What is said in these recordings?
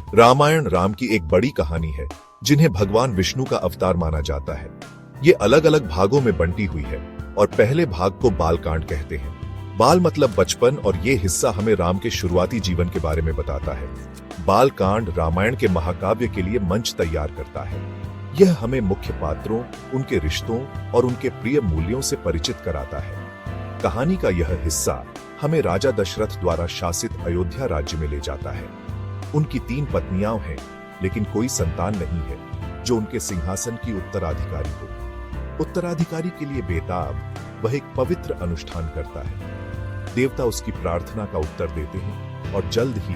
रामायण राम की एक बड़ी कहानी है जिन्हें भगवान विष्णु का अवतार माना जाता है। ये अलग अलग भागों में बंटी हुई है और पहले भाग को बालकांड कहते हैं। बाल मतलब बचपन और ये हिस्सा हमें राम के शुरुआती जीवन के बारे में बताता है। बालकांड रामायण के महाकाव्य के लिए मंच तैयार करता है। यह हमें मुख्य पात्रों, उनके रिश्तों और उनके प्रिय मूल्यों से परिचित कराता है। कहानी का यह हिस्सा हमें राजा दशरथ द्वारा शासित अयोध्या राज्य में ले जाता है। उनकी 3 पत्नियां हैं, लेकिन कोई संतान नहीं है जो उनके सिंहासन की उत्तराधिकारी हो। उत्तराधिकारी के लिए बेताब वह एक पवित्र अनुष्ठान करता है। देवता उसकी प्रार्थना का उत्तर देते हैं और जल्द ही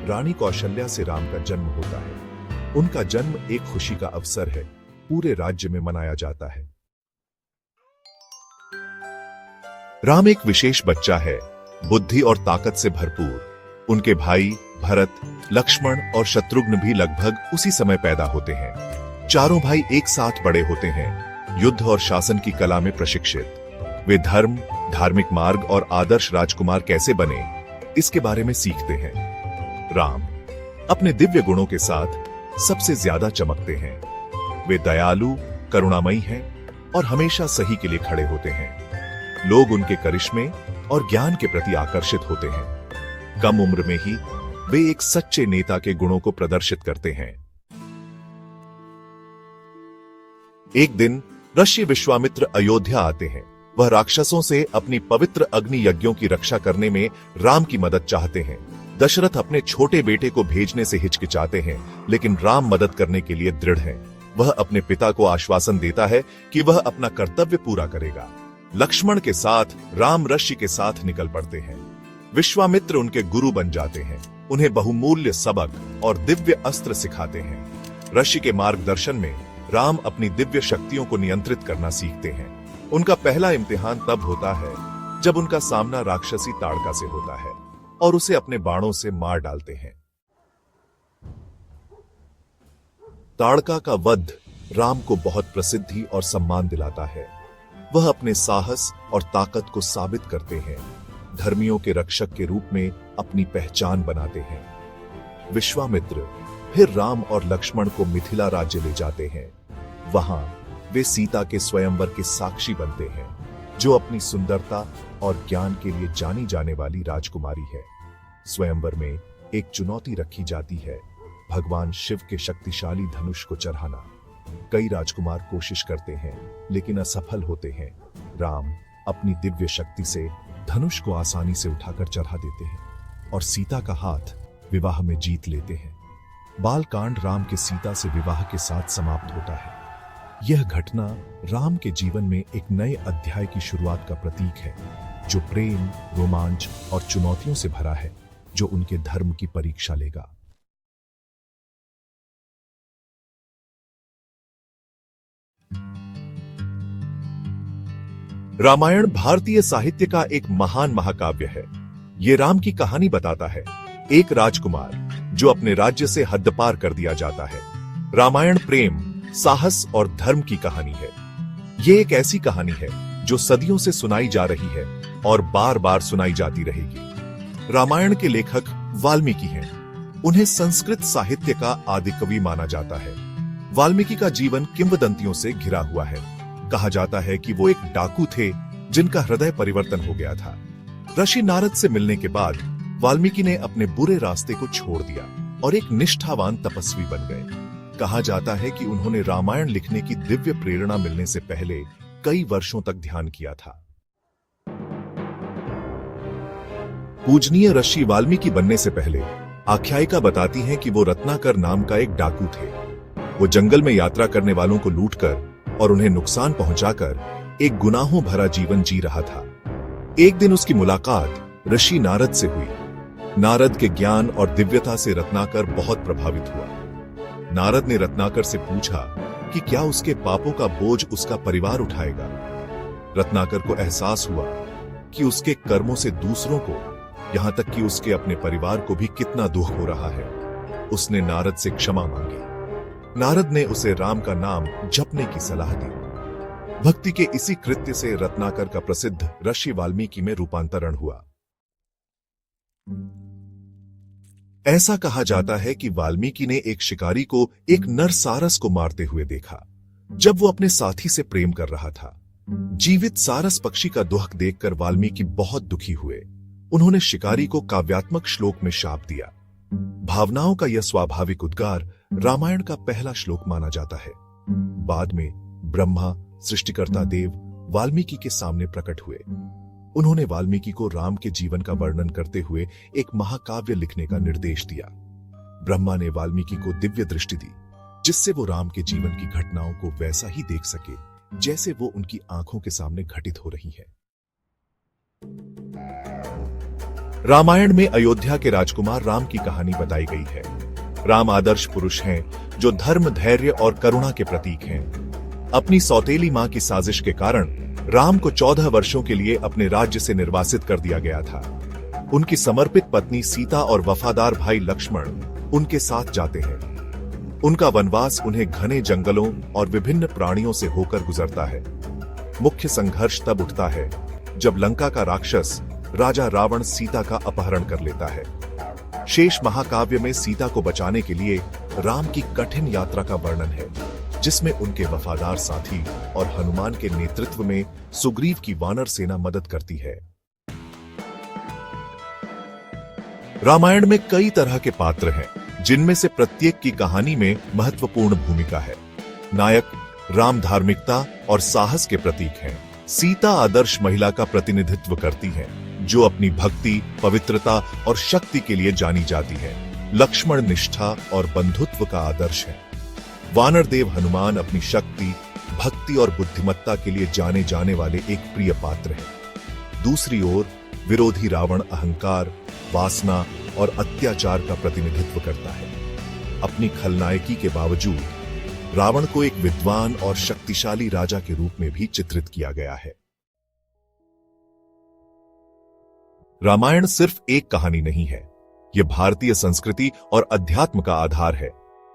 रानी कौशल्या से राम का जन्म होता है। उनका जन्म एक खुशी का अवसर है, पूरे राज्य में मनाया जाता है। राम एक विशेष बच्चा है, बुद्धि और ताकत से भरपूर। उनके भाई भरत, लक्ष्मण और शत्रुघ्न भी लगभग उसी समय पैदा होते हैं। चारों भाई एक साथ बड़े होते हैं, युद्ध और शासन की कला में प्रशिक्षित। वे धर्म, धार्मिक मार्ग और आदर्श राजकुमार कैसे बने, इसके बारे में सीखते हैं। राम अपने दिव्य गुणों के साथ सबसे ज्यादा चमकते हैं। वे दयालु, करुणामयी हैं और हमेशा सही के लिए खड़े होते हैं। लोग उनके करिश्मे और ज्ञान के प्रति आकर्षित होते हैं। कम उम्र में ही वे एक सच्चे नेता के गुणों को प्रदर्शित करते हैं। एक दिन ऋषि विश्वामित्र अयोध्या आते हैं। वह राक्षसों से अपनी पवित्र अग्नि यज्ञों की रक्षा करने में राम की मदद चाहते हैं। दशरथ अपने छोटे बेटे को भेजने से हिचकिचाते हैं, लेकिन राम मदद करने के लिए दृढ़ हैं। वह अपने पिता को आश्वासन देता है कि वह अपना कर्तव्य पूरा करेगा। लक्ष्मण के साथ राम ऋषि के साथ निकल पड़ते हैं। विश्वामित्र उनके गुरु बन जाते हैं, उन्हें बहुमूल्य सबक और दिव्य अस्त्र सिखाते हैं। ऋषि के मार्गदर्शन में राम अपनी दिव्य शक्तियों को नियंत्रित करना सीखते हैं। उनका पहला इम्तिहान तब होता है जब उनका सामना राक्षसी ताड़का से होता है और उसे अपने बाणों से मार डालते हैं। ताड़का का वध राम को बहुत प्रसिद्धि और सम्मान दिलाता है। वह अपने साहस और ताकत को साबित करते हैं, धर्मियों के रक्षक के रूप में अपनी पहचान बनाते हैं। विश्वामित्र फिर राम और लक्ष्मण को मिथिला राज्य ले जाते हैं। वहां वे सीता के स्वयंवर के साक्षी बनते हैं, जो अपनी सुंदरता और ज्ञान के लिए जानी जाने वाली राजकुमारी है। स्वयंवर में एक चुनौती रखी जाती है, भगवान शिव के शक्तिशाली धनुष को चढ़ाना। कई राजकुमार कोशिश करते हैं, लेकिन असफल होते हैं। राम अपनी दिव्य शक्ति से धनुष को आसानी से उठाकर चढ़ा देते हैं और सीता का हाथ विवाह में जीत लेते हैं। बालकांड राम के सीता से विवाह के साथ समाप्त होता है। यह घटना राम के जीवन में एक नए अध्याय की शुरुआत का प्रतीक है, जो प्रेम, रोमांच और चुनौतियों से भरा है, जो उनके धर्म की परीक्षा लेगा। रामायण भारतीय साहित्य का एक महान महाकाव्य है। ये राम की कहानी बताता है, एक राजकुमार जो अपने राज्य से हद पार कर दिया जाता है। रामायण प्रेम, साहस और धर्म की कहानी है। ये एक ऐसी कहानी है जो सदियों से सुनाई जा रही है और बार बार सुनाई जाती रहेगी। रामायण के लेखक वाल्मीकि हैं। उन्हें संस्कृत साहित्य का आदिकवि माना जाता है। वाल्मीकि का जीवन किंवदंतियों से घिरा हुआ है। कहा जाता है कि वो एक डाकू थे जिनका हृदय परिवर्तन हो गया था। ऋषि नारद से मिलने के बाद वाल्मीकि ने अपने बुरे रास्ते को छोड़ दिया और एक निष्ठावान तपस्वी बन गए। कहा जाता है कि उन्होंने रामायण लिखने की दिव्य प्रेरणा मिलने से पहले कई वर्षों तक ध्यान किया था। पूजनीय ऋषि वाल्मीकि बनने से पहले आख्यायिका बताती है कि वो रत्नाकर नाम का एक डाकू थे। वो जंगल में यात्रा करने वालों को लूटकर और उन्हें नुकसान पहुंचाकर एक गुनाहों भरा जीवन जी रहा था। एक दिन उसकी मुलाकात ऋषि नारद से हुई। नारद के ज्ञान और दिव्यता से रत्नाकर बहुत प्रभावित हुआ। नारद ने रत्नाकर से पूछा कि क्या उसके पापों का बोझ उसका परिवार उठाएगा। रत्नाकर को एहसास हुआ कि उसके कर्मों से दूसरों को, यहां तक कि उसके अपने परिवार को भी कितना दुख हो रहा है। उसने नारद से क्षमा मांगी। नारद ने उसे राम का नाम जपने की सलाह दी। भक्ति के इसी कृत्य से रत्नाकर का प्रसिद्ध ऋषि वाल्मीकि में रूपांतरण हुआ। ऐसा कहा जाता है कि वाल्मीकि ने एक शिकारी को एक नर सारस को मारते हुए देखा जब वो अपने साथी से प्रेम कर रहा था। जीवित सारस पक्षी का दुहक देखकर वाल्मीकि बहुत दुखी हुए। उन्होंने शिकारी को काव्यात्मक श्लोक में शाप दिया। भावनाओं का यह स्वाभाविक उद्गार रामायण का पहला श्लोक माना जाता है। बाद में ब्रह्मा, सृष्टिकर्ता देव वाल्मीकि के सामने प्रकट हुए। उन्होंने वाल्मीकि को राम के जीवन का वर्णन करते हुए एक महाकाव्य लिखने का निर्देश दिया। ब्रह्मा ने वाल्मीकि को दिव्य दृष्टि दी, जिससे वो राम के जीवन की घटनाओं को वैसा ही देख सके जैसे वो उनकी आंखों के सामने घटित हो रही है। रामायण में अयोध्या के राजकुमार राम की कहानी बताई गई है। राम आदर्श पुरुष हैं जो धर्म, धैर्य और करुणा के प्रतीक हैं। अपनी सौतेली मां की साजिश के कारण राम को 14 वर्षों के लिए अपने राज्य से निर्वासित कर दिया गया था। उनकी समर्पित पत्नी सीता और वफादार भाई लक्ष्मण उनके साथ जाते हैं। उनका वनवास उन्हें घने जंगलों और विभिन्न प्राणियों से होकर गुजरता है। मुख्य संघर्ष तब उठता है जब लंका का राक्षस राजा रावण सीता का अपहरण कर लेता है। शेष महाकाव्य में सीता को बचाने के लिए राम की कठिन यात्रा का वर्णन है, जिसमें उनके वफादार साथी और हनुमान के नेतृत्व में सुग्रीव की वानर सेना मदद करती है। रामायण में कई तरह के पात्र हैं, जिनमें से प्रत्येक की कहानी में महत्वपूर्ण भूमिका है। नायक राम धार्मिकता और साहस के प्रतीक हैं। सीता आदर्श महिला का प्रतिनिधित्व करती है, जो अपनी भक्ति, पवित्रता और शक्ति के लिए जानी जाती है। लक्ष्मण निष्ठा और बंधुत्व का आदर्श है। वानर देव हनुमान अपनी शक्ति, भक्ति और बुद्धिमत्ता के लिए जाने जाने वाले एक प्रिय पात्र हैं। दूसरी ओर विरोधी रावण अहंकार, वासना और अत्याचार का प्रतिनिधित्व करता है। अपनी खलनायकी के बावजूद रावण को एक विद्वान और शक्तिशाली राजा के रूप में भी चित्रित किया गया है। रामायण सिर्फ एक कहानी नहीं है, यह भारतीय संस्कृति और अध्यात्म का आधार है।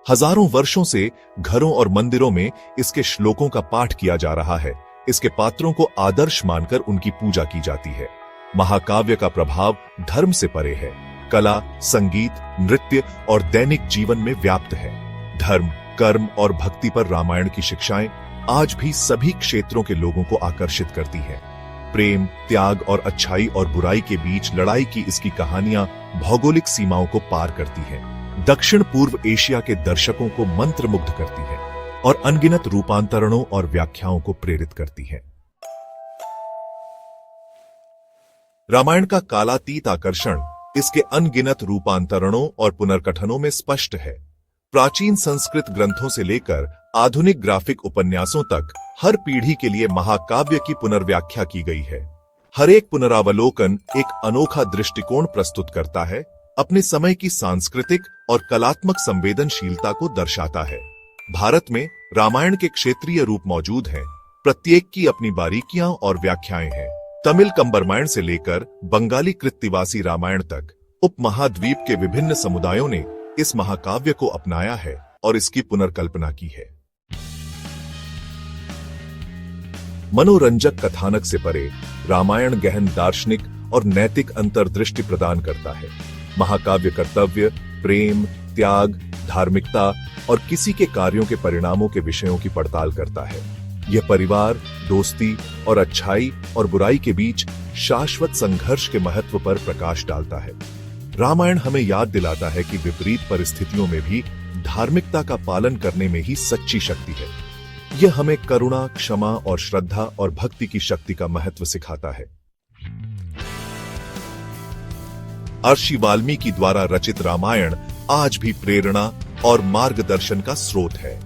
हजारों वर्षों से घरों और मंदिरों में इसके श्लोकों का पाठ किया जा रहा है। इसके पात्रों को आदर्श मानकर उनकी पूजा की जाती है। महाकाव्य का प्रभाव धर्म से परे है, कला, संगीत, नृत्य और दैनिक जीवन में व्याप्त है। धर्म, कर्म और भक्ति पर रामायण की शिक्षाएं आज भी सभी क्षेत्रों के लोगों को आकर्षित करती हैं। प्रेम, त्याग और अच्छाई और बुराई के बीच लड़ाई की इसकी कहानियां भौगोलिक सीमाओं को पार करती हैं। दक्षिण पूर्व एशिया के दर्शकों को मंत्रमुग्ध करती है और अनगिनत रूपांतरणों और व्याख्याओं को प्रेरित करती है। रामायण का कालातीत आकर्षण इसके अनगिनत रूपांतरणों और पुनर्कथनों में स्पष्ट है। प्राचीन संस्कृत ग्रंथों से लेकर आधुनिक ग्राफिक उपन्यासों तक हर पीढ़ी के लिए महाकाव्य की पुनर्व्याख्या की गई है। हर एक पुनरावलोकन एक अनोखा दृष्टिकोण प्रस्तुत करता है, अपने समय की सांस्कृतिक और कलात्मक संवेदनशीलता को दर्शाता है। भारत में रामायण के क्षेत्रीय रूप मौजूद हैं, प्रत्येक की अपनी बारीकियां और व्याख्याएं हैं। तमिल कंबरमायण से लेकर बंगाली कृत्तिवासी रामायण तक उपमहाद्वीप के विभिन्न समुदायों ने इस महाकाव्य को अपनाया है और इसकी पुनर्कल्पना की है। मनोरंजक कथानक से परे रामायण गहन दार्शनिक और नैतिक अंतर्दृष्टि प्रदान करता है। महाकाव्य कर्तव्य, प्रेम, त्याग, धार्मिकता और किसी के कार्यों के परिणामों के विषयों की पड़ताल करता है। यह परिवार, दोस्ती और अच्छाई और बुराई के बीच शाश्वत संघर्ष के महत्व पर प्रकाश डालता है। रामायण हमें याद दिलाता है कि विपरीत परिस्थितियों में भी धार्मिकता का पालन करने में ही सच्ची शक्ति है। यह हमें करुणा, क्षमा और श्रद्धा और भक्ति की शक्ति का महत्व सिखाता है। महर्षि वाल्मीकि द्वारा रचित रामायण आज भी प्रेरणा और मार्गदर्शन का स्रोत है।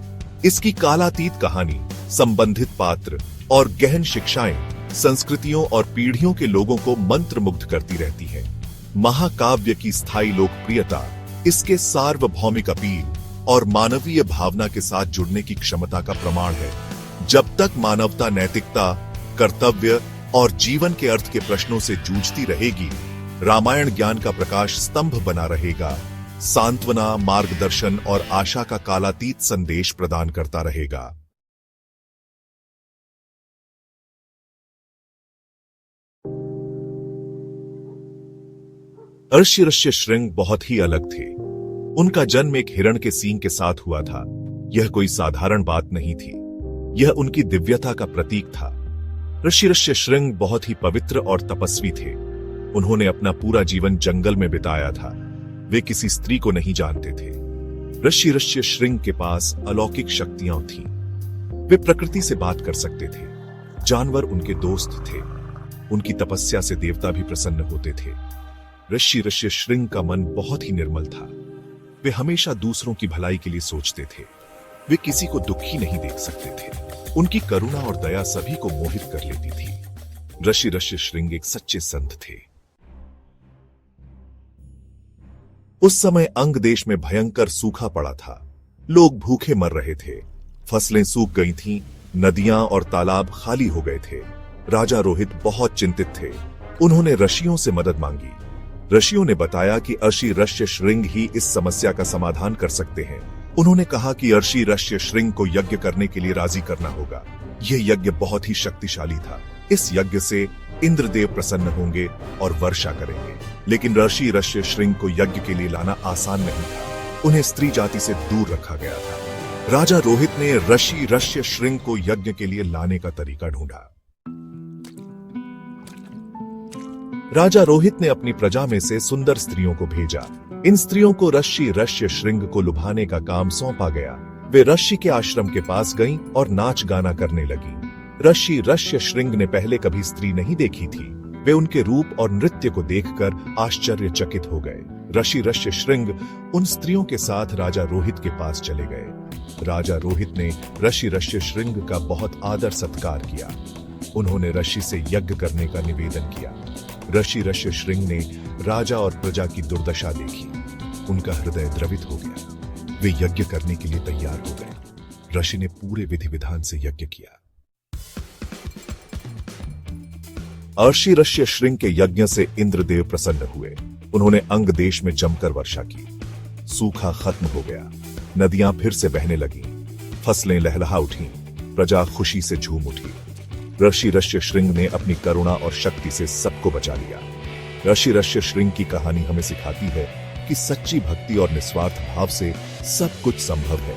इसकी कालातीत कहानी, संबंधित पात्र और गहन शिक्षाएं संस्कृतियों और पीढ़ियों के लोगों को मंत्रमुग्ध करती रहती है। महाकाव्य की स्थायी लोकप्रियता इसके सार्वभौमिक अपील और मानवीय भावना के साथ जुड़ने की क्षमता का प्रमाण है। जब तक मानवता नैतिकता, कर्तव्य और जीवन के अर्थ के प्रश्नों से जूझती रहेगी, रामायण ज्ञान का प्रकाश स्तंभ बना रहेगा, सांत्वना, मार्गदर्शन और आशा का कालातीत संदेश प्रदान करता रहेगा। अर्षि श्रृंग बहुत ही अलग थे। उनका जन्म एक हिरण के सींग के साथ हुआ था। यह कोई साधारण बात नहीं थी, यह उनकी दिव्यता का प्रतीक था। ऋषि श्रृंग बहुत ही पवित्र और तपस्वी थे। उन्होंने अपना पूरा जीवन जंगल में बिताया था। वे किसी स्त्री को नहीं जानते थे। ऋषि श्रृंग के पास अलौकिक शक्तियां थीं। वे प्रकृति से बात कर सकते थे। जानवर उनके दोस्त थे। उनकी तपस्या से देवता भी प्रसन्न होते थे। ऋषि श्रृंग का मन बहुत ही निर्मल था। वे हमेशा दूसरों की भलाई के लिए सोचते थे। वे किसी को दुखी नहीं देख सकते थे। उनकी करुणा और दया सभी को मोहित कर लेती थी। ऋषि श्रृंग एक सच्चे संत थे। उस समय अंग देश में भयंकर सूखा पड़ा था। लोग भूखे मर रहे थे। फसलें सूख गई थीं, नदियां और तालाब खाली हो गए थे। राजा रोहित बहुत चिंतित थे। उन्होंने ऋषियों से मदद मांगी। ऋषियों ने बताया कि ऋषि श्रृंग ही इस समस्या का समाधान कर सकते हैं। उन्होंने कहा कि ऋषि श्रृंग को यज्ञ करने के लिए राजी करना होगा। यह यज्ञ बहुत ही शक्तिशाली था। इस यज्ञ से इंद्रदेव प्रसन्न होंगे और वर्षा करेंगे। लेकिन ऋषि श्रृंग को यज्ञ के लिए लाना आसान नहीं था। उन्हें स्त्री जाति से दूर रखा गया था। राजा रोहित ने ऋषि श्रृंग को यज्ञ के लिए लाने का तरीका ढूंढा। राजा रोहित ने अपनी प्रजा में से सुंदर स्त्रियों को भेजा। इन स्त्रियों को ऋषि श्रृंग को लुभाने का काम सौंपा गया। वे ऋषि के आश्रम के पास गईं और नाच गाना करने लगी। ऋषि श्रृंग ने पहले कभी स्त्री नहीं देखी थी। वे उनके रूप और नृत्य को देखकर आश्चर्यचकित हो गए। ऋषि श्रृंग उन स्त्रियों के साथ राजा रोहित के पास चले गए। राजा रोहित ने ऋषि श्रृंग का बहुत आदर सत्कार किया। उन्होंने ऋषि से यज्ञ करने का निवेदन किया। ऋषि श्रृंग ने राजा और प्रजा की दुर्दशा देखी। उनका हृदय द्रवित हो गया। वे यज्ञ करने के लिए तैयार हो गए। ऋषि ने पूरे विधि विधान से यज्ञ किया। ऋषि श्रृंग के यज्ञ से इंद्रदेव प्रसन्न हुए। उन्होंने अंग देश में जमकर वर्षा की। सूखा खत्म हो गया। नदियां फिर से बहने लगीं। फसलें लहलहा उठीं। प्रजा खुशी से झूम उठी। ऋषि श्रृंग ने अपनी करुणा और शक्ति से सबको बचा लिया। ऋषि श्रृंग की कहानी हमें सिखाती है कि सच्ची भक्ति और निस्वार्थ भाव से सब कुछ संभव है।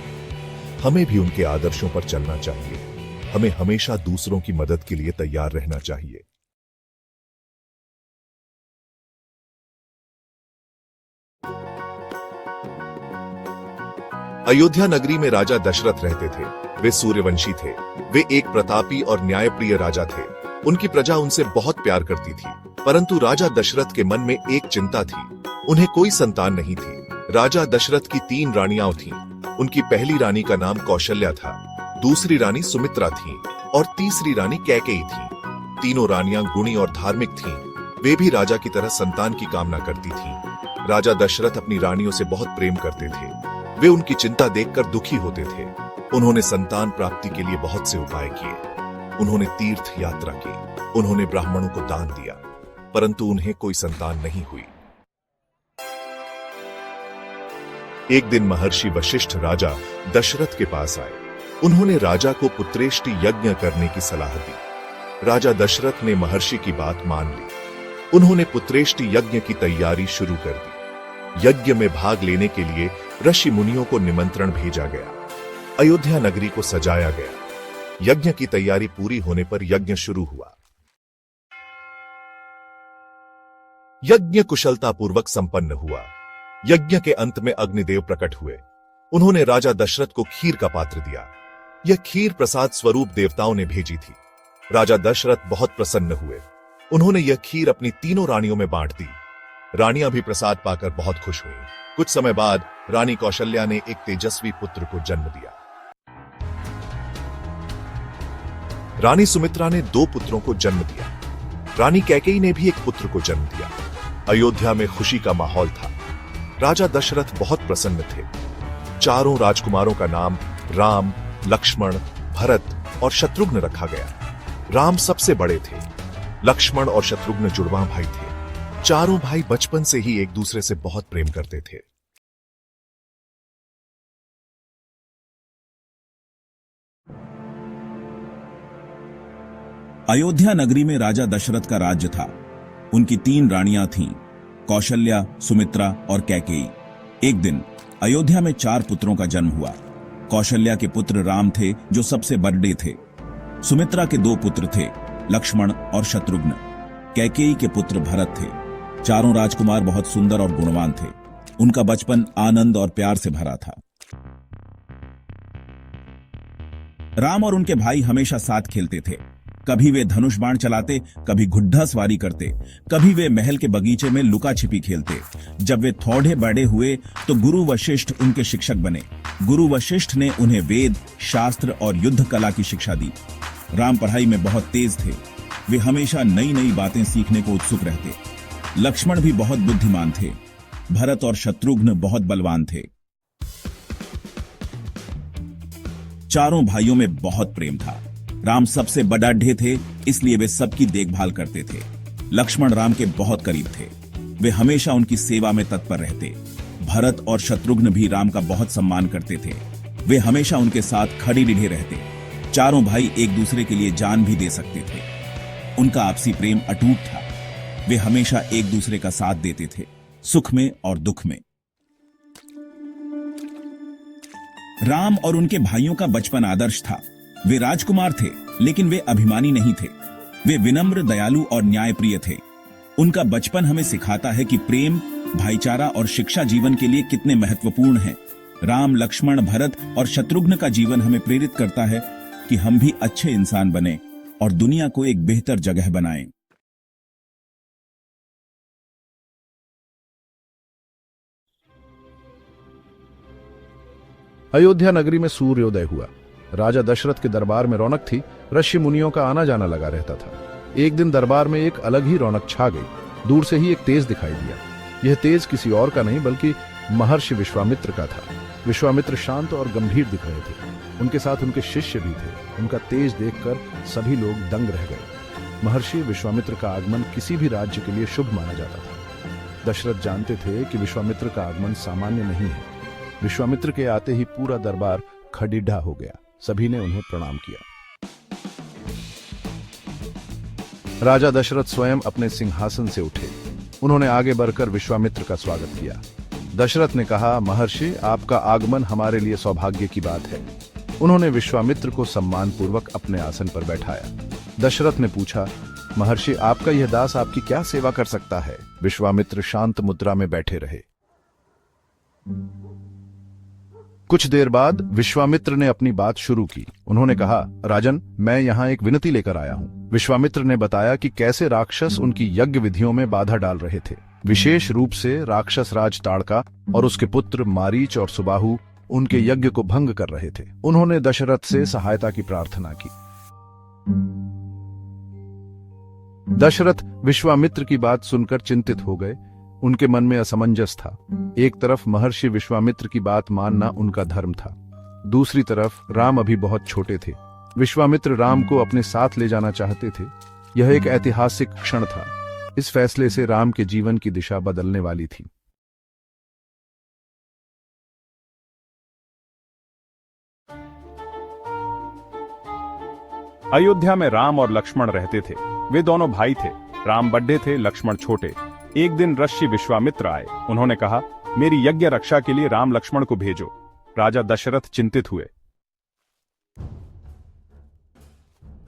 हमें भी उनके आदर्शों पर चलना चाहिए। हमें हमेशा दूसरों की मदद के लिए तैयार रहना चाहिए। अयोध्या नगरी में राजा दशरथ रहते थे। वे सूर्यवंशी थे। वे एक प्रतापी और न्यायप्रिय राजा थे। उनकी प्रजा उनसे बहुत प्यार करती थी। परंतु राजा दशरथ के मन में एक चिंता थी। उन्हें कोई संतान नहीं थी। राजा दशरथ की 3 रानियां थीं। उनकी पहली रानी का नाम कौशल्या था, दूसरी रानी सुमित्रा थी और तीसरी रानी कैकेयी थी। तीनों रानियां गुणी और धार्मिक थीं। वे भी राजा की तरह संतान की कामना करती थीं। राजा दशरथ अपनी रानियों से बहुत प्रेम करते थे। वे उनकी चिंता देखकर दुखी होते थे। उन्होंने संतान प्राप्ति के लिए बहुत से उपाय किए। उन्होंने तीर्थ यात्रा की। उन्होंने ब्राह्मणों को दान दिया, परंतु उन्हें कोई संतान नहीं हुई। एक दिन महर्षि वशिष्ठ राजा दशरथ के पास आए। उन्होंने राजा को पुत्रेष्टि यज्ञ करने की सलाह दी। राजा दशरथ ने महर्षि की बात मान ली। उन्होंने पुत्रेष्टि यज्ञ की तैयारी शुरू कर दी। यज्ञ में भाग लेने के लिए ऋषि मुनियों को निमंत्रण भेजा गया। अयोध्या नगरी को सजाया गया। यज्ञ की तैयारी पूरी होने पर यज्ञ शुरू हुआ। यज्ञ कुशलतापूर्वक संपन्न हुआ। यज्ञ के अंत में अग्निदेव प्रकट हुए। उन्होंने राजा दशरथ को खीर का पात्र दिया। यह खीर प्रसाद स्वरूप देवताओं ने भेजी थी। राजा दशरथ बहुत प्रसन्न हुए। उन्होंने यह खीर अपनी तीनों रानियों में बांट दी। रानियां भी प्रसाद पाकर बहुत खुश हुई। कुछ समय बाद रानी कौशल्या ने एक तेजस्वी पुत्र को जन्म दिया। रानी सुमित्रा ने 2 पुत्रों को जन्म दिया। रानी कैकेयी ने भी एक पुत्र को जन्म दिया। अयोध्या में खुशी का माहौल था। राजा दशरथ बहुत प्रसन्न थे। 4 राजकुमारों का नाम राम, लक्ष्मण, भरत और शत्रुघ्न रखा गया। राम सबसे बड़े थे। लक्ष्मण और शत्रुघ्न जुड़वां भाई थे। चारों भाई बचपन से ही एक दूसरे से बहुत प्रेम करते थे। अयोध्या नगरी में राजा दशरथ का राज्य था। उनकी 3 रानियां थीं, कौशल्या, सुमित्रा और कैकेयी। एक दिन अयोध्या में 4 पुत्रों का जन्म हुआ। कौशल्या के पुत्र राम थे, जो सबसे बड़े थे। सुमित्रा के 2 पुत्र थे, लक्ष्मण और शत्रुघ्न। कैकेयी के पुत्र भरत थे। चारों राजकुमार बहुत सुंदर और गुणवान थे। उनका बचपन आनंद और प्यार से भरा था। राम और उनके भाई हमेशा साथ खेलते थे। कभी वे धनुष बाण चलाते, कभी घुड्डा सवारी करते, कभी वे महल के बगीचे में लुका छिपी खेलते। जब वे थोड़े बड़े हुए तो गुरु वशिष्ठ उनके शिक्षक बने। गुरु वशिष्ठ ने उन्हें वेद, शास्त्र और युद्ध कला की शिक्षा दी। राम पढ़ाई में बहुत तेज थे। वे हमेशा नई नई बातें सीखने को उत्सुक रहते। लक्ष्मण भी बहुत बुद्धिमान थे। भरत और शत्रुघ्न बहुत बलवान थे। चारों भाइयों में बहुत प्रेम था। राम सबसे बड़ाढ़े थे, इसलिए वे सबकी देखभाल करते थे। लक्ष्मण राम के बहुत करीब थे। वे हमेशा उनकी सेवा में तत्पर रहते। भरत और शत्रुघ्न भी राम का बहुत सम्मान करते थे। वे हमेशा उनके साथ खड़ी रीढ़े रहते। चारों भाई एक दूसरे के लिए जान भी दे सकते थे। उनका आपसी प्रेम अटूट था। वे हमेशा एक दूसरे का साथ देते थे, सुख में और दुख में। राम और उनके भाइयों का बचपन आदर्श था। वे राजकुमार थे, लेकिन वे अभिमानी नहीं थे। वे विनम्र, दयालु और न्यायप्रिय थे। उनका बचपन हमें सिखाता है कि प्रेम, भाईचारा और शिक्षा जीवन के लिए कितने महत्वपूर्ण हैं। राम, लक्ष्मण, भरत और शत्रुघ्न का जीवन हमें प्रेरित करता है कि हम भी अच्छे इंसान बने और दुनिया को एक बेहतर जगह बनाएं। अयोध्या नगरी में सूर्योदय हुआ। राजा दशरथ के दरबार में रौनक थी। ऋषि मुनियों का आना जाना लगा रहता था। एक दिन दरबार में एक अलग ही रौनक छा गई। दूर से ही एक तेज दिखाई दिया। यह तेज किसी और का नहीं बल्कि महर्षि विश्वामित्र का था। विश्वामित्र शांत और गंभीर दिख रहे थे। उनके साथ उनके शिष्य भी थे। उनका तेज देखकर सभी लोग दंग रह गए। महर्षि विश्वामित्र का आगमन किसी भी राज्य के लिए शुभ माना जाता था। दशरथ जानते थे कि विश्वामित्र का आगमन सामान्य नहीं है। विश्वामित्र के आते ही पूरा दरबार खड़िड्ढा हो गया। सभी ने उन्हें प्रणाम किया। राजा दशरथ स्वयं अपने सिंहासन से उठे। उन्होंने आगे बढ़कर विश्वामित्र का स्वागत किया। दशरथ ने कहा, महर्षि, आपका आगमन हमारे लिए सौभाग्य की बात है। उन्होंने विश्वामित्र को सम्मानपूर्वक अपने आसन पर बैठाया। दशरथ ने पूछा, महर्षि, आपका यह दास आपकी क्या सेवा कर सकता है? विश्वामित्र शांत मुद्रा में बैठे रहे। कुछ देर बाद विश्वामित्र ने अपनी बात शुरू की। उन्होंने कहा, राजन, मैं यहाँ एक विनती लेकर आया हूँ। विश्वामित्र ने बताया कि कैसे राक्षस उनकी यज्ञ विधियों में बाधा डाल रहे थे। विशेष रूप से राक्षस राज ताड़का और उसके पुत्र मारीच और सुबाहु उनके यज्ञ को भंग कर रहे थे। उन्होंने दशरथ से सहायता की प्रार्थना की। दशरथ विश्वामित्र की बात सुनकर चिंतित हो गए। उनके मन में असमंजस था। एक तरफ महर्षि विश्वामित्र की बात मानना उनका धर्म था, दूसरी तरफ राम अभी बहुत छोटे थे। विश्वामित्र राम को अपने साथ ले जाना चाहते थे। यह एक ऐतिहासिक क्षण था। इस फैसले से राम के जीवन की दिशा बदलने वाली थी। अयोध्या में राम और लक्ष्मण रहते थे। वे दोनों भाई थे। राम बड़े थे, लक्ष्मण छोटे। एक दिन ऋषि विश्वामित्र आए। उन्होंने कहा, मेरी यज्ञ रक्षा के लिए राम लक्ष्मण को भेजो। राजा दशरथ चिंतित हुए।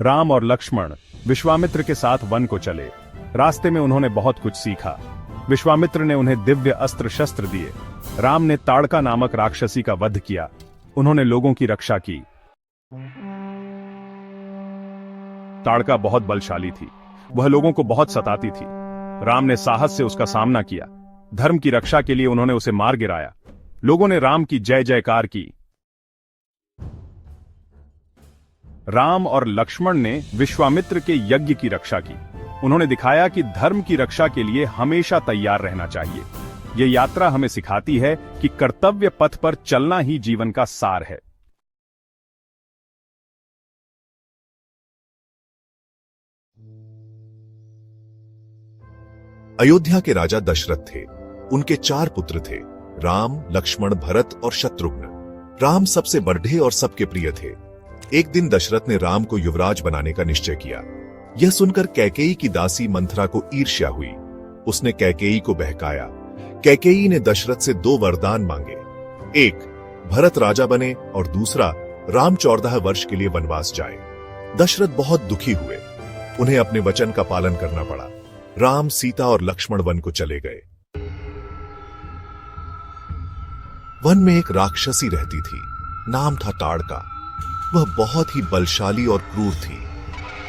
राम और लक्ष्मण विश्वामित्र के साथ वन को चले। रास्ते में उन्होंने बहुत कुछ सीखा। विश्वामित्र ने उन्हें दिव्य अस्त्र शस्त्र दिए। राम ने ताड़का नामक राक्षसी का वध किया। उन्होंने लोगों की रक्षा की। ताड़का बहुत बलशाली थी। वह लोगों को बहुत सताती थी। राम ने साहस से उसका सामना किया। धर्म की रक्षा के लिए उन्होंने उसे मार गिराया। लोगों ने राम की जय जयकार की। राम और लक्ष्मण ने विश्वामित्र के यज्ञ की रक्षा की। उन्होंने दिखाया कि धर्म की रक्षा के लिए हमेशा तैयार रहना चाहिए। यह यात्रा हमें सिखाती है कि कर्तव्य पथ पर चलना ही जीवन का सार है। अयोध्या के राजा दशरथ थे। उनके 4 पुत्र थे, राम, लक्ष्मण, भरत और शत्रुघ्न। राम सबसे बड़े और सबके प्रिय थे। एक दिन दशरथ ने राम को युवराज बनाने का निश्चय किया। यह सुनकर कैकेयी की दासी मंथरा को ईर्ष्या हुई। उसने कैकेयी को बहकाया। कैकेयी ने दशरथ से 2 वरदान मांगे, एक भरत राजा बने और दूसरा राम 14 वर्ष के लिए वनवास जाए। दशरथ बहुत दुखी हुए। उन्हें अपने वचन का पालन करना पड़ा। राम, सीता और लक्ष्मण वन को चले गए। वन में एक राक्षसी रहती थी, नाम था ताड़का। वह बहुत ही बलशाली और क्रूर थी।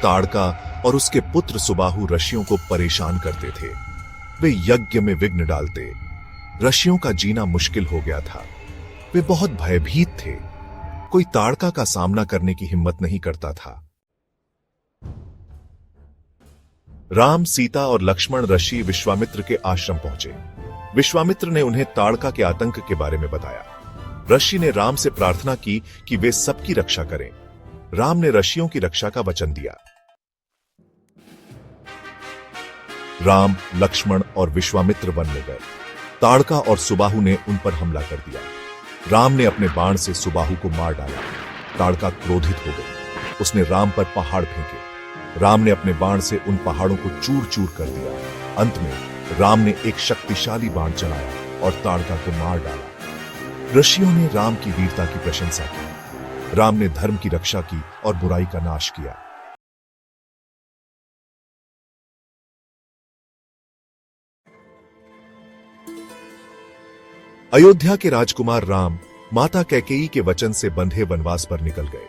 ताड़का और उसके पुत्र सुबाहु ऋषियों को परेशान करते थे। वे यज्ञ में विघ्न डालते। ऋषियों का जीना मुश्किल हो गया था। वे बहुत भयभीत थे। कोई ताड़का का सामना करने की हिम्मत नहीं करता था। राम, सीता और लक्ष्मण ऋषि विश्वामित्र के आश्रम पहुंचे। विश्वामित्र ने उन्हें ताड़का के आतंक के बारे में बताया। ऋषि ने राम से प्रार्थना की कि वे सबकी रक्षा करें। राम ने ऋषियों की रक्षा का वचन दिया। राम, लक्ष्मण और विश्वामित्र वन में गए। ताड़का और सुबाहु ने उन पर हमला कर दिया। राम ने अपने बाण से सुबाहु को मार डाला। ताड़का क्रोधित हो गई। उसने राम पर पहाड़ फेंके। राम ने अपने बाण से उन पहाड़ों को चूर चूर कर दिया। अंत में राम ने एक शक्तिशाली बाण चलाया और ताड़का को मार डाला। ऋषियों ने राम की वीरता की प्रशंसा की। राम ने धर्म की रक्षा की और बुराई का नाश किया। अयोध्या के राजकुमार राम माता कैकेयी के वचन से बंधे वनवास पर निकल गए।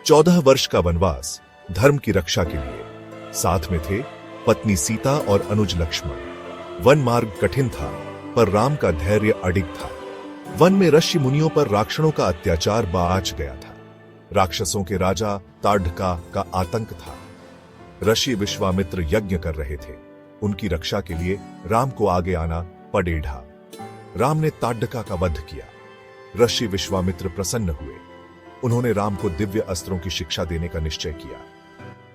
14 वर्ष का वनवास धर्म की रक्षा के लिए। साथ में थे पत्नी सीता और अनुज लक्ष्मण। वन मार्ग कठिन था, पर राम का धैर्य अडिग था। वन में ऋषि मुनियों पर राक्षसों का अत्याचार बाच गया था। राक्षसों के राजा ताड़का का आतंक था। ऋषि विश्वामित्र यज्ञ कर रहे थे। उनकी रक्षा के लिए राम को आगे आना पड़ेगा। राम ने ताड़का का वध किया। ऋषि विश्वामित्र प्रसन्न हुए। उन्होंने राम को दिव्य अस्त्रों की शिक्षा देने का निश्चय किया।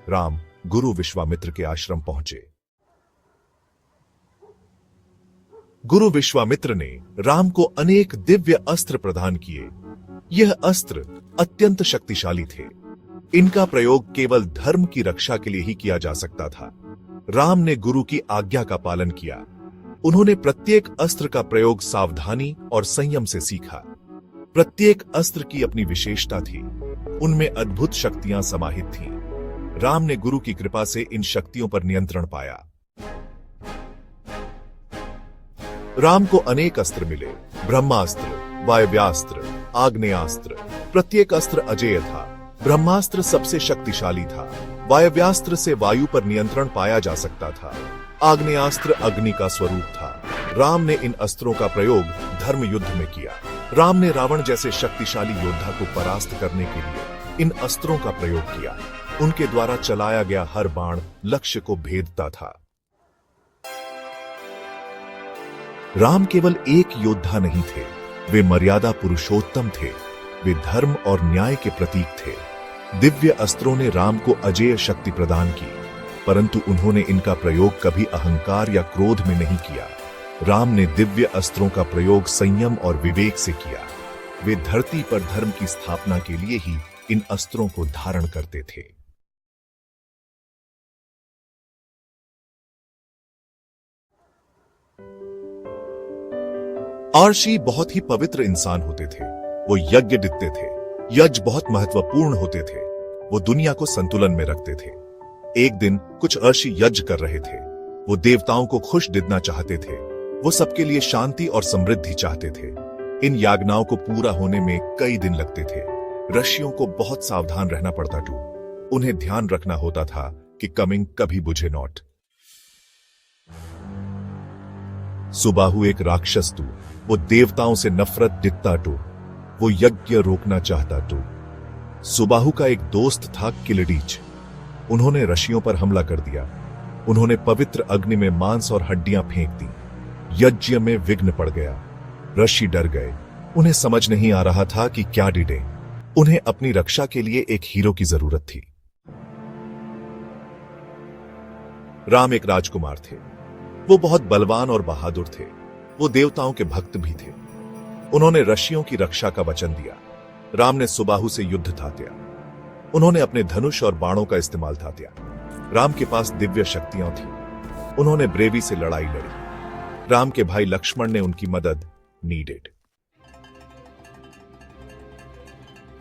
राम गुरु विश्वामित्र के आश्रम पहुंचे। गुरु विश्वामित्र ने राम को अनेक दिव्य अस्त्र प्रदान किए। यह अस्त्र अत्यंत शक्तिशाली थे। इनका प्रयोग केवल धर्म की रक्षा के लिए ही किया जा सकता था। राम ने गुरु की आज्ञा का पालन किया। उन्होंने प्रत्येक अस्त्र का प्रयोग सावधानी और संयम से सीखा। प्रत्येक अस्त्र की अपनी विशेषता थी। उनमें अद्भुत शक्तियां समाहित थीं। राम ने गुरु की कृपा से इन शक्तियों पर नियंत्रण पाया। राम को अनेक अस्त्र मिले, ब्रह्मास्त्र, वायव्यास्त्र, आग्नेयास्त्र। प्रत्येक अस्त्र अजेय था। ब्रह्मास्त्र सबसे शक्तिशाली था। वायव्यास्त्र से वायु पर नियंत्रण पाया जा सकता था। आग्नेयास्त्र अग्नि का स्वरूप था। राम ने इन अस्त्रों का प्रयोग धर्म युद्ध में किया। राम ने रावण जैसे शक्तिशाली योद्धा को परास्त करने के लिए इन अस्त्रों का प्रयोग किया। उनके द्वारा चलाया गया हर बाण लक्ष्य को भेदता था। राम केवल एक योद्धा नहीं थे, वे मर्यादा पुरुषोत्तम थे। वे धर्म और न्याय के प्रतीक थे। दिव्य अस्त्रों ने राम को अजेय शक्ति प्रदान की, परंतु उन्होंने इनका प्रयोग कभी अहंकार या क्रोध में नहीं किया। राम ने दिव्य अस्त्रों का प्रयोग संयम और विवेक से किया। वे धरती पर धर्म की स्थापना के लिए ही इन अस्त्रों को धारण करते थे। आर्षि बहुत ही पवित्र इंसान होते थे। वो यज्ञ दिखते थे। यज्ञ बहुत महत्वपूर्ण होते थे। वो दुनिया को संतुलन में रखते थे। एक दिन कुछ ऋषि यज्ञ कर रहे थे। वो देवताओं को खुश दिखना चाहते थे। वो सबके लिए शांति और समृद्धि चाहते थे। इन याज्ञाओं को पूरा होने में कई दिन लगते थे। ऋषियों को बहुत सावधान रहना पड़ता था। उन्हें ध्यान रखना होता था कि कमिंग कभी बुझे नॉट। सुबाहु एक राक्षस तू। वो देवताओं से नफरत दिखता टू। वो यज्ञ रोकना चाहता टू। सुबाहु का एक दोस्त था किलडीच। उन्होंने ऋषियों पर हमला कर दिया। उन्होंने पवित्र अग्नि में मांस और हड्डियां फेंक दी। यज्ञ में विघ्न पड़ गया। ऋषि डर गए। उन्हें समझ नहीं आ रहा था कि क्या डिडे। उन्हें अपनी रक्षा के लिए एक हीरो की जरूरत थी। राम एक राजकुमार थे। वो बहुत बलवान और बहादुर थे। वो देवताओं के भक्त भी थे। उन्होंने ऋषियों की रक्षा का वचन दिया। राम ने सुबाहु से युद्ध थात्या। उन्होंने अपने धनुष और बाणों का इस्तेमाल थात्या। राम के पास दिव्य शक्तियां थीं। उन्होंने ब्रेवी से लड़ाई लड़ी। राम के भाई लक्ष्मण ने उनकी मदद नीडेड।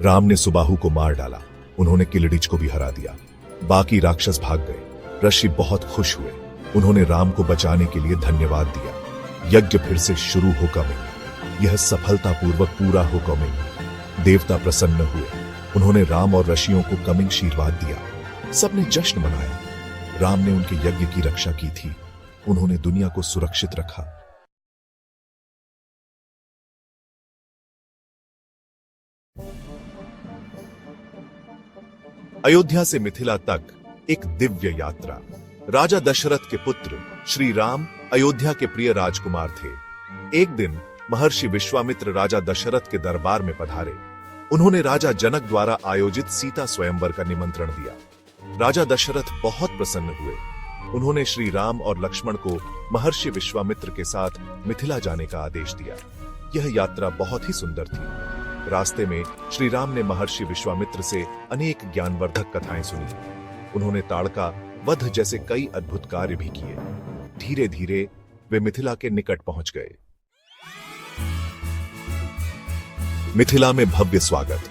राम ने सुबाहु को मार डाला। उन्होंने किलडिच को भी हरा दिया। बाकी राक्षस भाग गए। ऋषि बहुत खुश हुए। उन्होंने राम को बचाने के लिए धन्यवाद दिया। यज्ञ फिर से शुरू हो कमिंग। यह सफलतापूर्वक पूरा हो कमिंग। देवता प्रसन्न हुए। उन्होंने राम और ऋषियों को कमिंग आशीर्वाद दिया। सबने जश्न मनाया। राम ने उनके यज्ञ की रक्षा की थी। उन्होंने दुनिया को सुरक्षित रखा। अयोध्या से मिथिला तक एक दिव्य यात्रा। राजा दशरथ के पुत्र श्री राम अयोध्या के प्रिय राजकुमार थे। एक दिन महर्षि विश्वामित्र राजा दशरथ के दरबार में पधारे। उन्होंने राजा जनक द्वारा आयोजित सीता स्वयंवर का निमंत्रण दिया। राजा दशरथ बहुत प्रसन्न हुए। उन्होंने श्री राम और लक्ष्मण को महर्षि विश्वामित्र के साथ मिथिला जाने का आदेश दिया। यह यात्रा बहुत ही सुंदर थी। रास्ते में श्री राम ने महर्षि विश्वामित्र से अनेक ज्ञानवर्धक कथाएं सुनी। उन्होंने ताड़का वध जैसे कई अद्भुत कार्य भी किए। धीरे धीरे वे मिथिला के निकट पहुंच गए। मिथिला में भव्य स्वागत।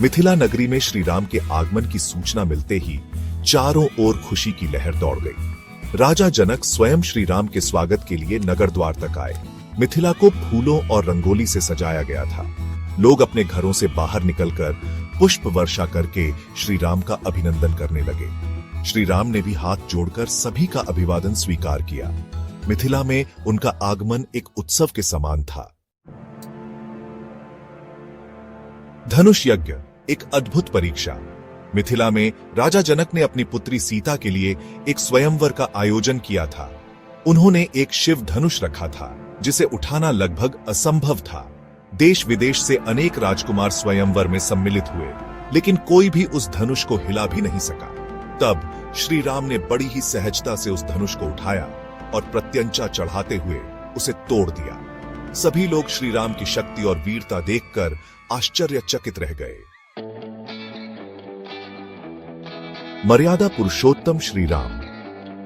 मिथिला नगरी में श्री राम के आगमन की सूचना मिलते ही चारों ओर खुशी की लहर दौड़ गई। राजा जनक स्वयं श्री राम के स्वागत के लिए नगर द्वार तक आए। मिथिला को फूलों और रंगोली से सजाया गया था। लोग अपने घरों से बाहर निकलकर पुष्प वर्षा करके श्री राम का अभिनंदन करने लगे। श्री राम ने भी हाथ जोड़कर सभी का अभिवादन स्वीकार किया। मिथिला में उनका आगमन एक उत्सव के समान था। धनुष यज्ञ एक अद्भुत परीक्षा। मिथिला में राजा जनक ने अपनी पुत्री सीता के लिए एक स्वयंवर का आयोजन किया था। उन्होंने एक शिव धनुष रखा था जिसे उठाना लगभग असंभव था। देश विदेश से अनेक राजकुमार स्वयंवर में सम्मिलित हुए, लेकिन कोई भी उस धनुष को हिला भी नहीं सका। तब श्री राम ने बड़ी ही सहजता से उस धनुष को उठाया और प्रत्यंचा चढ़ाते हुए उसे तोड़ दिया। सभी लोग श्री राम की शक्ति और वीरता देखकर आश्चर्यचकित रह गए। मर्यादा पुरुषोत्तम श्री राम।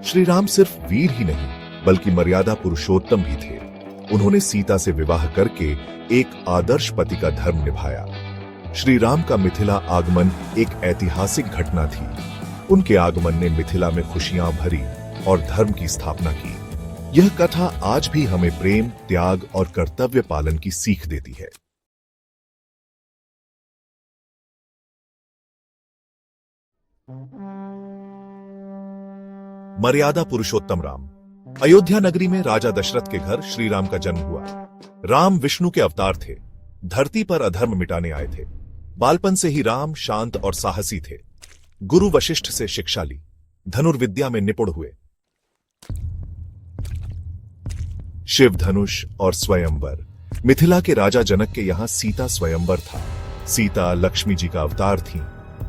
श्री राम सिर्फ वीर ही नहीं बल्कि मर्यादा पुरुषोत्तम भी थे। उन्होंने सीता से विवाह करके एक आदर्श पति का धर्म निभाया। श्री राम का मिथिला आगमन एक ऐतिहासिक घटना थी। उनके आगमन ने मिथिला में खुशियां भरी और धर्म की स्थापना की। यह कथा आज भी हमें प्रेम, त्याग और कर्तव्य पालन की सीख देती है। मर्यादा पुरुषोत्तम राम। अयोध्या नगरी में राजा दशरथ के घर श्री राम का जन्म हुआ। राम विष्णु के अवतार थे। धरती पर अधर्म मिटाने आए थे। बालपन से ही राम शांत और साहसी थे। गुरु वशिष्ठ से शिक्षा ली। धनुर्विद्या में निपुण हुए। शिव धनुष और स्वयंवर। मिथिला के राजा जनक के यहां सीता स्वयंवर था। सीता लक्ष्मी जी का अवतार थी।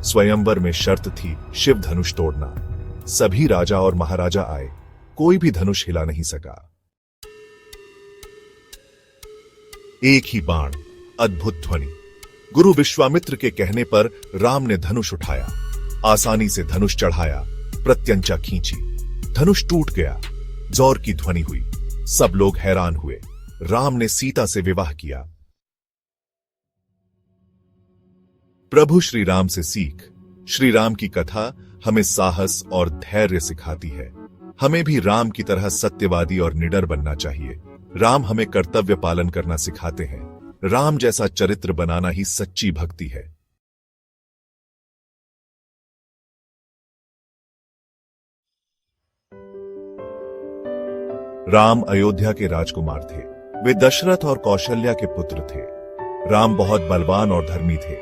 स्वयंवर में शर्त थी शिव धनुष तोड़ना। सभी राजा और महाराजा आए। कोई भी धनुष हिला नहीं सका। एक ही बाण, अद्भुत ध्वनि। गुरु विश्वामित्र के कहने पर राम ने धनुष उठाया। आसानी से धनुष चढ़ाया। प्रत्यंचा खींची। धनुष टूट गया। जोर की ध्वनि हुई। सब लोग हैरान हुए। राम ने सीता से विवाह किया। प्रभु श्री राम से सीख। श्री राम की कथा हमें साहस और धैर्य सिखाती है। हमें भी राम की तरह सत्यवादी और निडर बनना चाहिए। राम हमें कर्तव्य पालन करना सिखाते हैं। राम जैसा चरित्र बनाना ही सच्ची भक्ति है। राम अयोध्या के राजकुमार थे। वे दशरथ और कौशल्या के पुत्र थे। राम बहुत बलवान और धर्मी थे।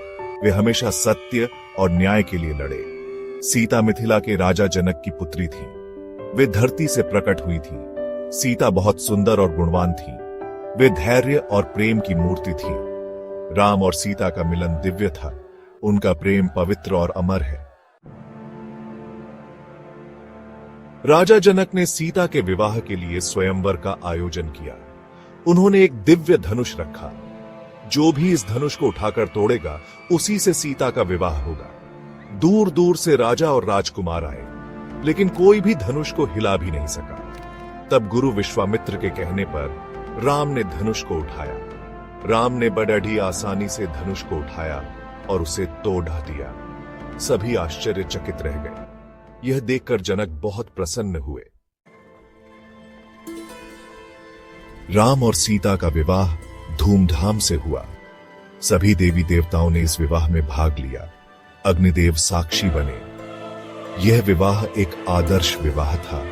वे हमेशा सत्य और न्याय के लिए लड़े। सीता मिथिला के राजा जनक की पुत्री थी। वे धरती से प्रकट हुई थी। सीता बहुत सुंदर और गुणवान थी। वे धैर्य और प्रेम की मूर्ति थी। राम और सीता का मिलन दिव्य था। उनका प्रेम पवित्र और अमर है। राजा जनक ने सीता के विवाह के लिए स्वयंवर का आयोजन किया। उन्होंने एक दिव्य धनुष रखा। जो भी इस धनुष को उठाकर तोड़ेगा उसी से सीता का विवाह होगा। दूर दूर से राजा और राजकुमार आए, लेकिन कोई भी धनुष को हिला भी नहीं सका। तब गुरु विश्वामित्र के कहने पर राम ने धनुष को उठाया। राम ने बड़ी आसानी से धनुष को उठाया और उसे तोड़ दिया। सभी आश्चर्यचकित रह गए। यह देखकर जनक बहुत प्रसन्न हुए। राम और सीता का विवाह धूमधाम से हुआ। सभी देवी देवताओं ने इस विवाह में भाग लिया। अग्निदेव साक्षी बने। यह विवाह एक आदर्श विवाह था।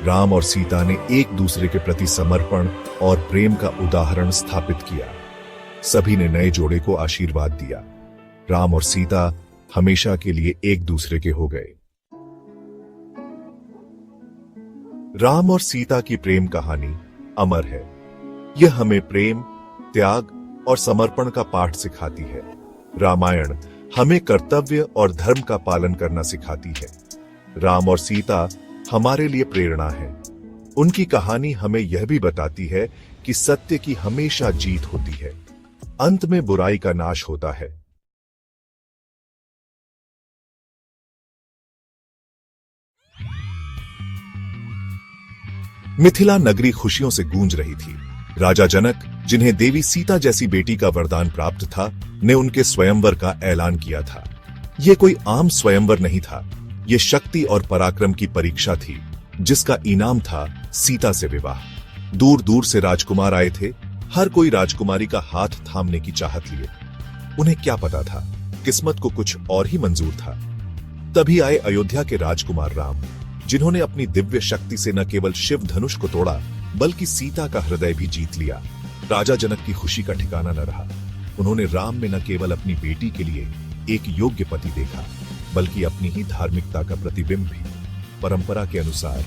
राम और सीता ने एक दूसरे के प्रति समर्पण और प्रेम का उदाहरण स्थापित किया। सभी ने नए जोड़े को आशीर्वाद दिया। राम और सीता हमेशा के लिए एक दूसरे के हो गए। राम और सीता की प्रेम कहानी अमर है। यह हमें प्रेम, त्याग और समर्पण का पाठ सिखाती है। रामायण हमें कर्तव्य और धर्म का पालन करना सिखाती है। राम और सीता हमारे लिए प्रेरणा है। उनकी कहानी हमें यह भी बताती है कि सत्य की हमेशा जीत होती है। अंत में बुराई का नाश होता है। मिथिला नगरी खुशियों से गूंज रही थी। राजा जनक, जिन्हें देवी सीता जैसी बेटी का वरदान प्राप्त था, ने उनके स्वयंवर का ऐलान किया था। यह कोई आम स्वयंवर नहीं था। यह शक्ति और पराक्रम की परीक्षा थी, जिसका इनाम था सीता से विवाह। दूर दूर से राजकुमार आए थे। हर कोई राजकुमारी का हाथ थामने की चाहत लिए। उन्हें क्या पता था, किस्मत को कुछ और ही मंजूर था। तभी आए अयोध्या के राजकुमार राम, जिन्होंने अपनी दिव्य शक्ति से न केवल शिव धनुष को तोड़ा, बल्कि सीता का हृदय भी जीत लिया। राजा जनक की खुशी का ठिकाना न रहा। उन्होंने राम में न केवल अपनी बेटी के लिए एक योग्य पति देखा, बल्कि अपनी ही धार्मिकता का प्रतिबिंब भी। परंपरा के अनुसार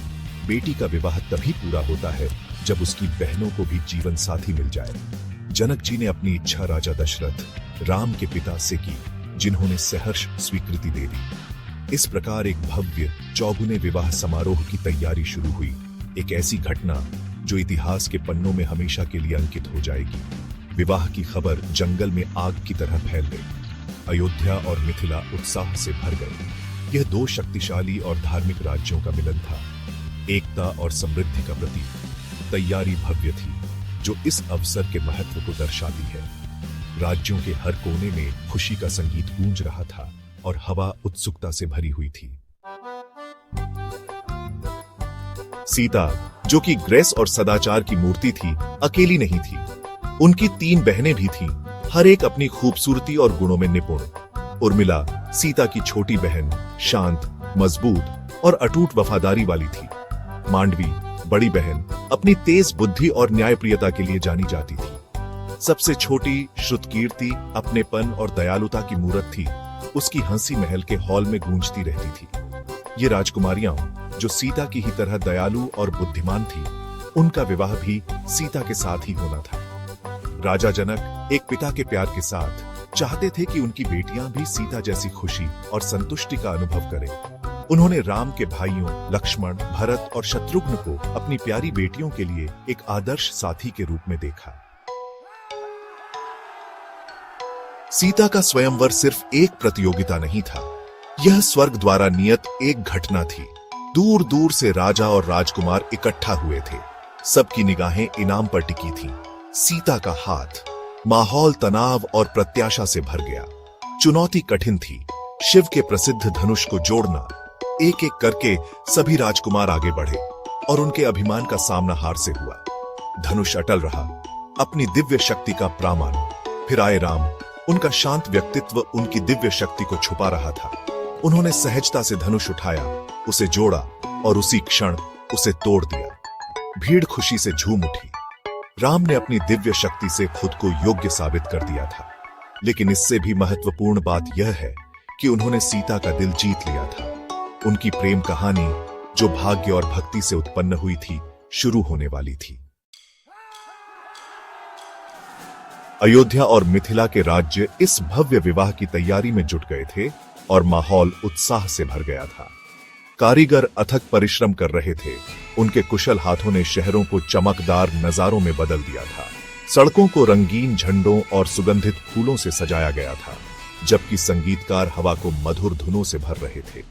बेटी का विवाह तभी पूरा होता है जब उसकी बहनों को भी जीवन साथी मिल जाए। जनक जी ने अपनी इच्छा राजा दशरथ, राम के पिता से की, जिन्होंने सहर्ष स्वीकृति दे दी। इस प्रकार एक भव्य चौगुने विवाह समारोह की तैयारी शुरू हुई। एक ऐसी घटना जो इतिहास के पन्नों में हमेशा के लिए अंकित हो जाएगी। विवाह की खबर जंगल में आग की तरह फैल गई। अयोध्या और मिथिला उत्साह से भर गए। यह दो शक्तिशाली और धार्मिक राज्यों का मिलन था, एकता और समृद्धि का प्रतीक। तैयारी भव्य थी, जो इस अवसर के महत्व को दर्शाती है। राज्यों के हर कोने में खुशी का संगीत गूंज रहा था और हवा उत्सुकता से भरी हुई थी। सीता, जो कि ग्रेस और सदाचार की मूर्ति थी, अकेली नहीं थी। उनकी 3 बहनें भी थीं, हर एक अपनी खूबसूरती और गुणों में निपुण। उर्मिला, सीता की छोटी बहन, शांत, मजबूत और अटूट वफादारी वाली थी। मांडवी, बड़ी बहन, अपनी तेज बुद्धि और न्यायप्रियता के लिए जानी जाती थी। सबसे छोटी श्रुतकीर्ति अपनेपन और दयालुता की मूरत थी। उसकी हंसी महल के हॉल में गूंजती रहती थी। ये राजकुमारियां, जो सीता की ही तरह दयालु और बुद्धिमान थी, उनका विवाह भी सीता के साथ ही होना था। राजा जनक एक पिता के प्यार के साथ चाहते थे कि उनकी बेटियां भी सीता जैसी खुशी और संतुष्टि का अनुभव करें। उन्होंने राम के भाइयों लक्ष्मण, भरत और शत्रुघ्न को अपनी प्यारी बेटियों के लिए एक आदर्श साथी के रूप में देखा। सीता का स्वयंवर सिर्फ एक प्रतियोगिता नहीं था, यह स्वर्ग द्वारा नियत एक घटना थी। दूर दूर से राजा और राजकुमार इकट्ठा हुए थे। सबकी निगाहें इनाम पर टिकी थीं। सीता का हाथ। माहौल तनाव और प्रत्याशा से भर गया। चुनौती कठिन थी, शिव के प्रसिद्ध धनुष को जोड़ना। एक एक करके सभी राजकुमार आगे बढ़े और उनके अभिमान का सामना हार से हुआ। धनुष अटल रहा, अपनी दिव्य शक्ति का प्रमाण। फिर आए राम। उनका शांत व्यक्तित्व उनकी दिव्य शक्ति को छुपा रहा था। उन्होंने सहजता से धनुष उठाया, उसे जोड़ा और उसी क्षण उसे तोड़ दिया। भीड़ खुशी से झूम उठी। राम ने अपनी दिव्य शक्ति से खुद को योग्य साबित कर दिया था। लेकिन इससे भी महत्वपूर्ण बात यह है कि उन्होंने सीता का दिल जीत लिया था। उनकी प्रेम कहानी, जो भाग्य और भक्ति से उत्पन्न हुई थी, शुरू होने वाली थी। अयोध्या और मिथिला के राज्य इस भव्य विवाह की तैयारी में जुट गए थे और माहौल उत्साह से भर गया था। कारीगर अथक परिश्रम कर रहे थे। उनके कुशल हाथों ने शहरों को चमकदार नजारों में बदल दिया था। सड़कों को रंगीन झंडों और सुगंधित फूलों से सजाया गया था, जबकि संगीतकार हवा को मधुर धुनों से भर रहे थे।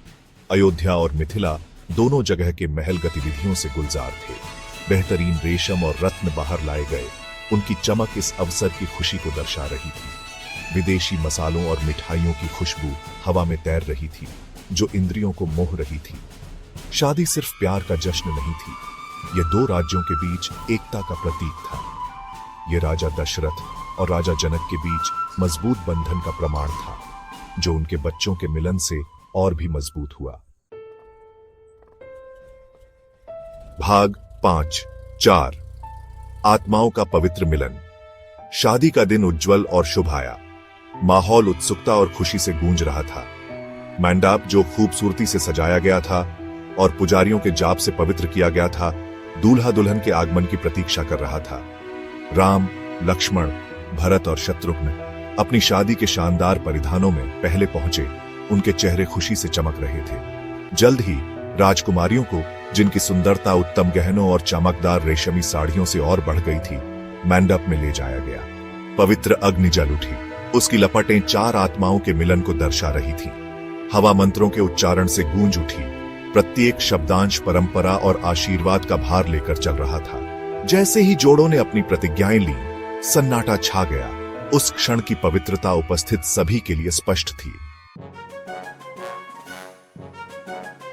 अयोध्या और मिथिला दोनों जगह के महल गतिविधियों से गुलजार थे। बेहतरीन रेशम और रत्न बाहर लाए गए। उनकी चमक इस अवसर की खुशी को दर्शा रही थी। विदेशी मसालों और मिठाइयों की खुशबू हवा में तैर रही थी, जो इंद्रियों को मोह रही थी। शादी सिर्फ प्यार का जश्न नहीं थी, यह दो राज्यों के बीच एकता का प्रतीक था। यह राजा दशरथ और राजा जनक के बीच मजबूत बंधन का प्रमाण था, जो उनके बच्चों के मिलन से और भी मजबूत हुआ। भाग 5-4 आत्माओं का पवित्र मिलन। शादी का दिन उज्जवल और शुभ आया। माहौल उत्सुकता और खुशी से गूंज रहा था। मंडप जो खूबसूरती से सजाया गया था और पुजारियों के जाप से पवित्र किया गया था, दूल्हा दुल्हन के आगमन की प्रतीक्षा कर रहा था। राम, लक्ष्मण, भरत और शत्रुघ्न अपनी शादी के शानदार परिधानों में पहले पहुंचे। उनके चेहरे खुशी से चमक रहे थे। जल्द ही राजकुमारियों को, जिनकी सुंदरता उत्तम गहनों और चमकदार रेशमी साड़ियों से और बढ़ गई थी, मंडप में ले जाया गया। पवित्र अग्नि जल उठी। उसकी लपटें 4 आत्माओं के मिलन को दर्शा रही थी। हवा मंत्रों के उच्चारण से गूंज उठी। प्रत्येक शब्दांश परंपरा और आशीर्वाद का भार लेकर चल रहा था। जैसे ही जोड़ों ने अपनी प्रतिज्ञाएं ली, सन्नाटा छा गया। उस क्षण की पवित्रता उपस्थित सभी के लिए स्पष्ट थी।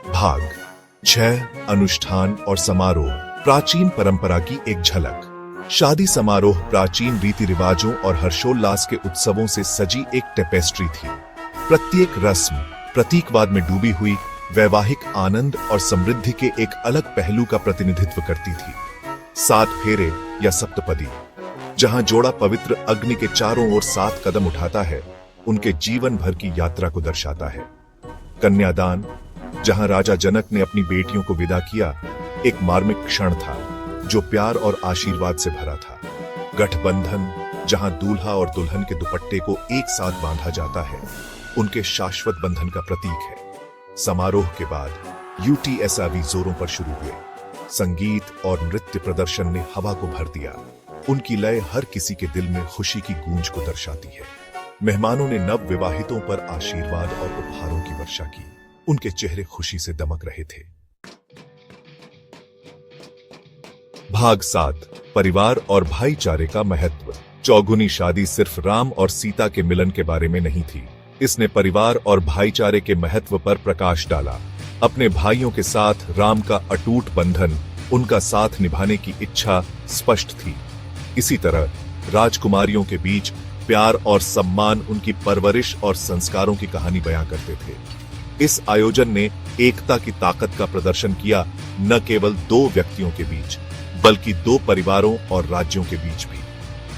भाग 6 अनुष्ठान और समारोह। प्राचीन परंपरा की एक झलक। शादी समारोह प्राचीन रीति रिवाजों और हर्षोल्लास के उत्सवों से सजी एक टेपेस्ट्री थी। प्रत्येक रस्म प्रतीकवाद में डूबी हुई वैवाहिक आनंद और समृद्धि के एक अलग पहलू का प्रतिनिधित्व करती थी। 7 फेरे या सप्तपदी, जहां जोड़ा पवित्र अग्नि के चारों ओर 7 कदम उठाता है, उनके जीवन भर की यात्रा को दर्शाता है। कन्यादान, जहां राजा जनक ने अपनी बेटियों को विदा किया, एक मार्मिक क्षण था जो प्यार और आशीर्वाद से भरा था। गठबंधन, जहां दूल्हा और दुल्हन के दुपट्टे को एक साथ बांधा जाता है, उनके शाश्वत बंधन का प्रतीक है। समारोह के बाद यूटीएसआवी जोरों पर शुरू हुए। संगीत और नृत्य प्रदर्शन ने हवा को भर दिया। उनकी लय हर किसी के दिल में खुशी की गूंज को दर्शाती है। मेहमानों ने नव विवाहितों पर आशीर्वाद और उपहारों की वर्षा की। उनके चेहरे खुशी से दमक रहे थे। भाग 7 परिवार और भाईचारे का महत्व। चौगुनी शादी सिर्फ राम और सीता के मिलन के बारे में नहीं थी। इसने परिवार और भाईचारे के महत्व पर प्रकाश डाला। अपने भाइयों के साथ राम का अटूट बंधन, उनका साथ निभाने की इच्छा स्पष्ट थी। इसी तरह राजकुमारियों के बीच प्यार और सम्मान उनकी परवरिश और संस्कारों की कहानी बयां करते थे। इस आयोजन ने एकता की ताकत का प्रदर्शन किया, न केवल 2 व्यक्तियों के बीच, बल्कि 2 परिवारों और राज्यों के बीच भी।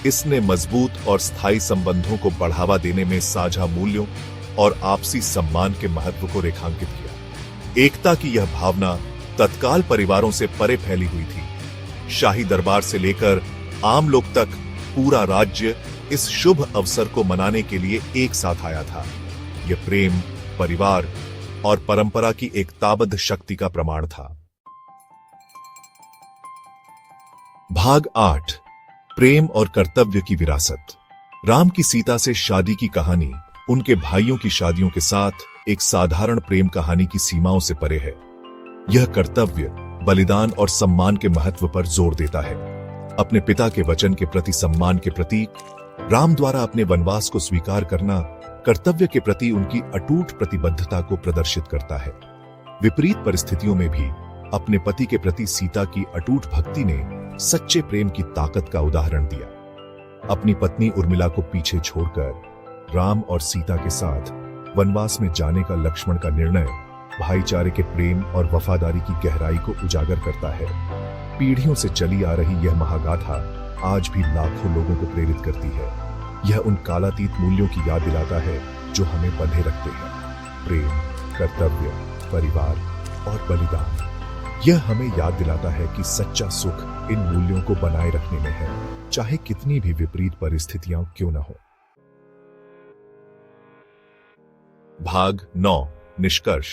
इसने मजबूत और स्थायी संबंधों को बढ़ावा देने में साझा मूल्यों और आपसी सम्मान के महत्व को रेखांकित किया। एकता की यह भावना तत्काल परिवारों से परे फैली हुई थी। शाही दरबार से लेकर आम लोग तक पूरा राज्य इस शुभ अवसर को मनाने के लिए एक साथ आया था। यह प्रेम, परिवार और परंपरा की एक ताबद्ध शक्ति का प्रमाण था। भाग 8 प्रेम और कर्तव्य की विरासत। राम की सीता से शादी की कहानी उनके भाइयों की शादियों के साथ एक साधारण प्रेम कहानी की सीमाओं से परे है। यह कर्तव्य, बलिदान और सम्मान के महत्व पर जोर देता है। अपने पिता के वचन के प्रति सम्मान के प्रतीक, राम द्वारा अपने वनवास को स्वीकार करना कर्तव्य के प्रति उनकी अटूट प्रतिबद्धता को प्रदर्शित करता है। विपरीत परिस्थितियों में भी अपने पति के प्रति सीता की अटूट भक्ति ने सच्चे प्रेम की ताकत का उदाहरण दिया। अपनी पत्नी उर्मिला को पीछे छोड़कर राम और सीता के साथ वनवास में जाने का लक्ष्मण का निर्णय भाईचारे के प्रेम और वफादारी की गहराई को उजागर करता है। पीढ़ियों से चली आ रही यह महागाथा आज भी लाखों लोगों को प्रेरित करती है। यह उन कालातीत मूल्यों की याद दिलाता है जो हमें बंधे रखते हैं। प्रेम, कर्तव्य, परिवार और बलिदान। यह हमें याद दिलाता है कि सच्चा सुख इन मूल्यों को बनाए रखने में है, चाहे कितनी भी विपरीत परिस्थितियां क्यों न हो। भाग 9 निष्कर्ष।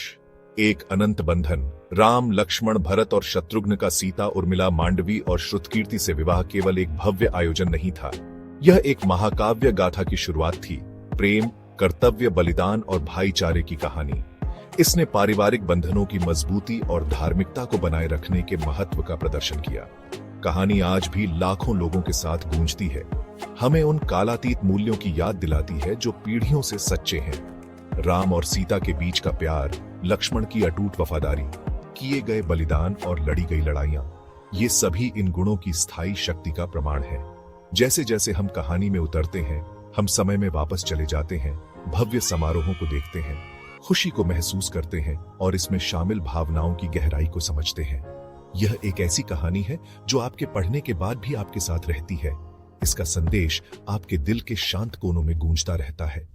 एक अनंत बंधन। राम, लक्ष्मण, भरत और शत्रुघ्न का सीता, उर्मिला, मांडवी और श्रुतकीर्ति से विवाह केवल एक भव्य आयोजन नहीं था। यह एक महाकाव्य गाथा की शुरुआत थी। प्रेम, कर्तव्य, बलिदान और भाईचारे की कहानी। इसने पारिवारिक बंधनों की मजबूती और धार्मिकता को बनाए रखने के महत्व का प्रदर्शन किया। कहानी आज भी लाखों लोगों के साथ गूंजती है, हमें उन कालातीत मूल्यों की याद दिलाती है जो पीढ़ियों से सच्चे हैं। राम और सीता के बीच का प्यार, लक्ष्मण की अटूट वफादारी, किए गए बलिदान और लड़ी गई लड़ाइयां, ये सभी इन गुणों की स्थायी शक्ति का प्रमाण है। जैसे जैसे हम कहानी में उतरते हैं, हम समय में वापस चले जाते हैं, भव्य समारोहों को देखते हैं, खुशी को महसूस करते हैं और इसमें शामिल भावनाओं की गहराई को समझते हैं। यह एक ऐसी कहानी है जो आपके पढ़ने के बाद भी आपके साथ रहती है। इसका संदेश आपके दिल के शांत कोनों में गूंजता रहता है।